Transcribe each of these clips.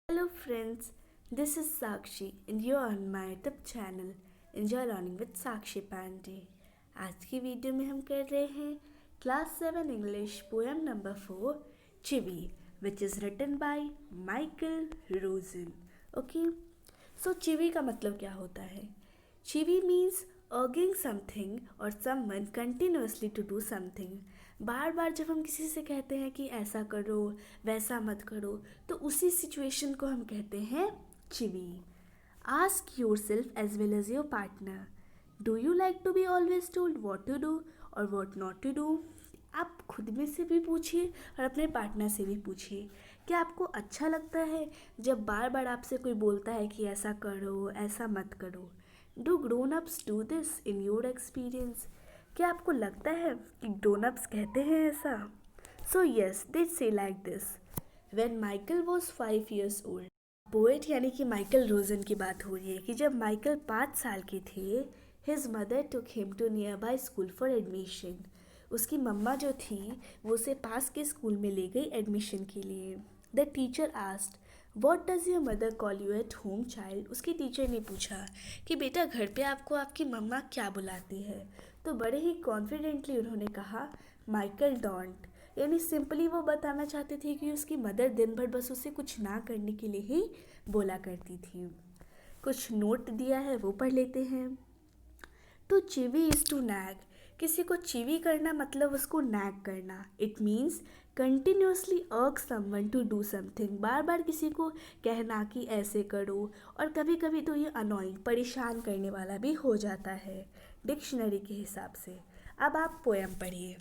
Hello friends, this is Sakshi and you are on my YouTube channel Enjoy Learning with Sakshi Pandey। आज की video में हम कर रहे हैं class 7 English poem number 4 chivvy which is written by Michael Rosen. Okay, so chivvy का मतलब क्या होता है? चिवी मीन्स अर्गिंग समथिंग और someone continuously to do something. बार बार जब हम किसी से कहते हैं कि ऐसा करो वैसा मत करो तो उसी सिचुएशन को हम कहते हैं chivvy. Ask yourself as well as your partner, do you like to be always told what to do और वॉट नॉट टू डू। आप खुद में से भी पूछिए और अपने पार्टनर से भी पूछिए, क्या आपको अच्छा लगता है जब बार बार आपसे कोई बोलता है कि ऐसा करो ऐसा मत करो। Do grown ups do this in your experience. क्या आपको लगता है कि ग्रोन अप्स कहते हैं ऐसा? सो येस दे से like this. When Michael was 5 years old, poet यानी कि माइकल रोजन की बात हो रही है कि जब माइकल 5 साल के थे, his mother took him to nearby school for admission. उसकी मम्मा जो थी वो उसे पास के स्कूल में ले गई एडमिशन के लिए। The teacher asked, what does your mother call you at home child. उसकी टीचर ने पूछा कि बेटा घर पे आपको आपकी मम्मा क्या बुलाती है। तो बड़े ही कॉन्फिडेंटली उन्होंने कहा माइकल डोंट। यानी सिंपली वो बताना चाहते थे कि उसकी मदर दिन भर बस उसे कुछ ना करने के लिए ही बोला करती थी। कुछ नोट दिया है वो पढ़ लेते हैं। To chivvy is to nag. किसी को चिवी करना मतलब उसको नैग करना। It means continuously urge someone to do something. बार बार किसी को कहना कि ऐसे करो, और कभी कभी तो ये अनोइंग परेशान करने वाला भी हो जाता है डिक्शनरी के हिसाब से। अब आप पोएम पढ़िए।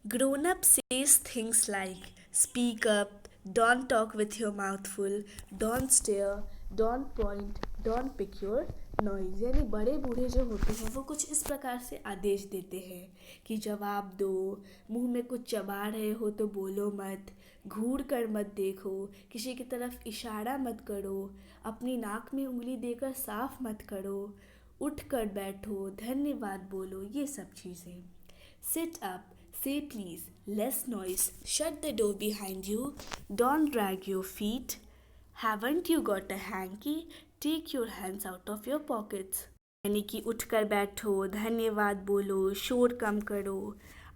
Grown up says things like speak up, don't talk with your mouth full, don't stare, don't point, don't pick your nose। यानी बड़े बूढ़े जो होते हैं वो कुछ इस प्रकार से आदेश देते हैं कि जवाब दो, मुंह में कुछ चबा रहे हो तो बोलो मत, घूर कर मत देखो, किसी की तरफ इशारा मत करो, अपनी नाक में उंगली देकर साफ मत करो, उठ कर बैठो, धन्यवाद बोलो, ये सब चीज़ें। Sit up, say please, less noise, shut the door behind you, don't drag your feet, haven't you got a hanky, take your hands out of your pockets। यानी कि उठ कर बैठो, धन्यवाद बोलो, शोर कम करो,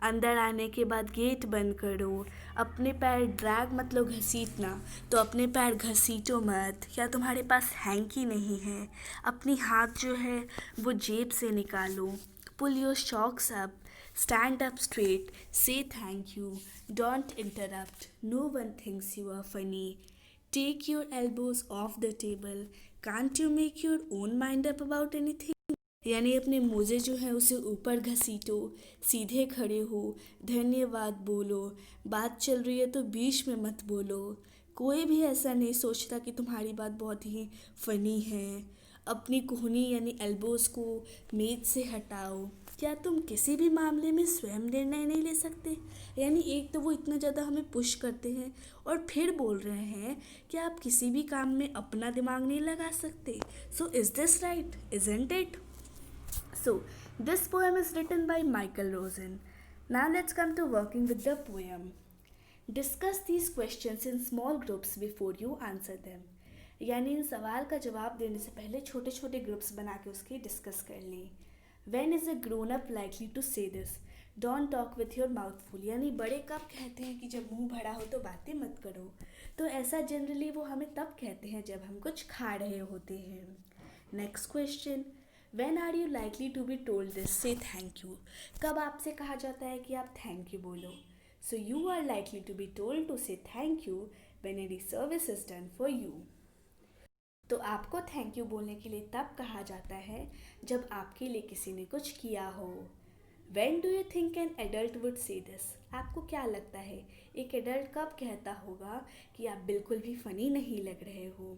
अंदर आने के बाद गेट बंद करो, अपने पैर ड्रैग मतलब घसीटना, तो अपने पैर घसीटो मत। या तुम्हारे पास हैंकी नहीं है, अपनी हाथ जो है वो जेब से निकालो। Pull your socks up, stand up straight, say thank you, don't interrupt, no one thinks you are funny, take your elbows off the table, can't you make your own mind up about anything। यानी अपने मोजे जो है उसे ऊपर घसीटो, सीधे खड़े हो, धन्यवाद बोलो, बात चल रही है तो बीच में मत बोलो, कोई भी ऐसा नहीं सोचता कि तुम्हारी बात बहुत ही फनी है। अपनी कोहनी यानी एल्बोज को मेज से हटाओ। क्या तुम किसी भी मामले में स्वयं निर्णय नहीं ले सकते? यानी एक तो वो इतना ज़्यादा हमें पुश करते हैं और फिर बोल रहे हैं कि आप किसी भी काम में अपना दिमाग नहीं लगा सकते। So is this right? Isn't it? So, this poem is written by Michael Rosen. Now let's come to working with the poem. Discuss these questions in small groups before you answer them. यानी इन सवाल का जवाब देने से पहले छोटे छोटे groups बना के उसके डिस्कस कर लें। When is a grown up likely to say this? Don't talk with your mouth full। यानी बड़े कब कहते हैं कि जब मुंह भरा हो तो बातें मत करो। तो ऐसा जनरली वो हमें तब कहते हैं जब हम कुछ खा रहे होते हैं। Next question, When are you likely to be told this? Say thank you। कब आपसे कहा जाता है कि आप थैंक यू बोलो? So you are likely to be told to say thank you when any service is done for you। तो आपको थैंक यू बोलने के लिए तब कहा जाता है जब आपके लिए किसी ने कुछ किया हो। When do you think an adult would say this? आपको क्या लगता है एक एडल्ट कब कहता होगा कि आप बिल्कुल भी फनी नहीं लग रहे हो?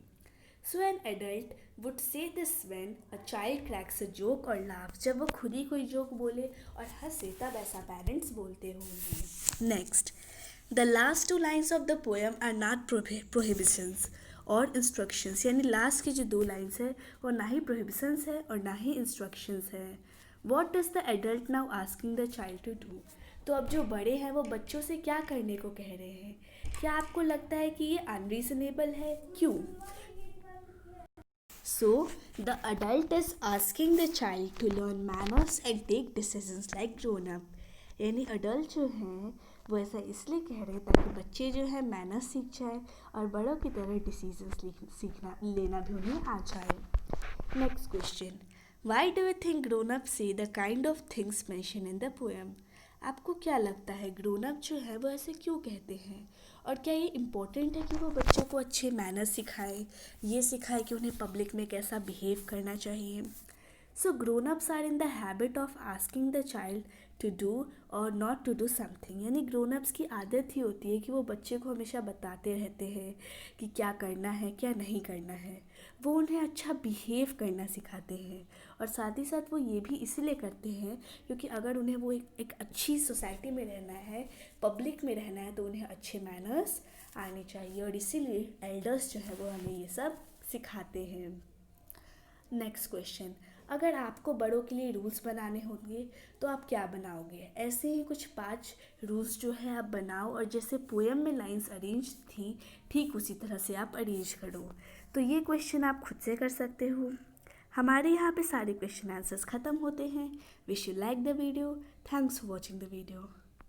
So an adult would say this when a child cracks a joke or laughs। जब वो खुद ही कोई जोक बोले और हंसे तब ऐसा पेरेंट्स बोलते होंगे। Next, the last two lines of the poem are not prohibitions और इंस्ट्रक्शंस। यानी लास्ट की जो 2 लाइन्स है वो ना ही प्रोहिबिशंस है और ना ही इंस्ट्रक्शंस है। What does the adult now asking the child to do. तो अब जो बड़े हैं वो बच्चों से क्या करने को कह रहे हैं? क्या आपको लगता है कि ये अनरीजनेबल है? क्यों? So, the adult is asking the child to learn manners and take decisions like grown up. यानी अडल्ट जो हैं वो ऐसा इसलिए कह रहे हैं ताकि बच्चे जो है मैनर्स सीख जाए और बड़ों की तरह डिसीजंस सीखना लेना भी उन्हें आ जाए. Next question. Why do you think grown up say the kind of things mention in the poem? आपको क्या लगता है ग्रोन अप जो है वो ऐसे क्यों कहते हैं? और क्या ये इम्पोर्टेंट है कि वो बच्चों को अच्छे मैनर्स सिखाए, ये सिखाए कि उन्हें पब्लिक में कैसा बिहेव करना चाहिए? So grown ups are in the habit of asking the child to do और नॉट टू डू समथिंग. यानी ग्रोन अप्स की आदत ही होती है कि वो बच्चे को हमेशा बताते रहते हैं कि क्या करना है क्या नहीं करना है. वो उन्हें अच्छा बिहेव करना सिखाते हैं और साथ ही साथ वो ये भी इसीलिए करते हैं क्योंकि अगर उन्हें वो एक अच्छी सोसाइटी में रहना है, पब्लिक में रहना है, तो उन्हें अच्छे मैनर्स आने चाहिए और इसीलिए एल्डर्स जो है वो हमें ये सब सिखाते हैं. Next question. अगर आपको बड़ों के लिए रूल्स बनाने होंगे तो आप क्या बनाओगे? ऐसे ही कुछ 5 रूल्स जो है आप बनाओ और जैसे पोएम में लाइंस अरेंज थी ठीक उसी तरह से आप अरेंज करो. तो ये क्वेश्चन आप खुद से कर सकते हो. हमारे यहाँ पे सारे क्वेश्चन आंसर्स ख़त्म होते हैं. Wish you like the video. Thanks for watching the video.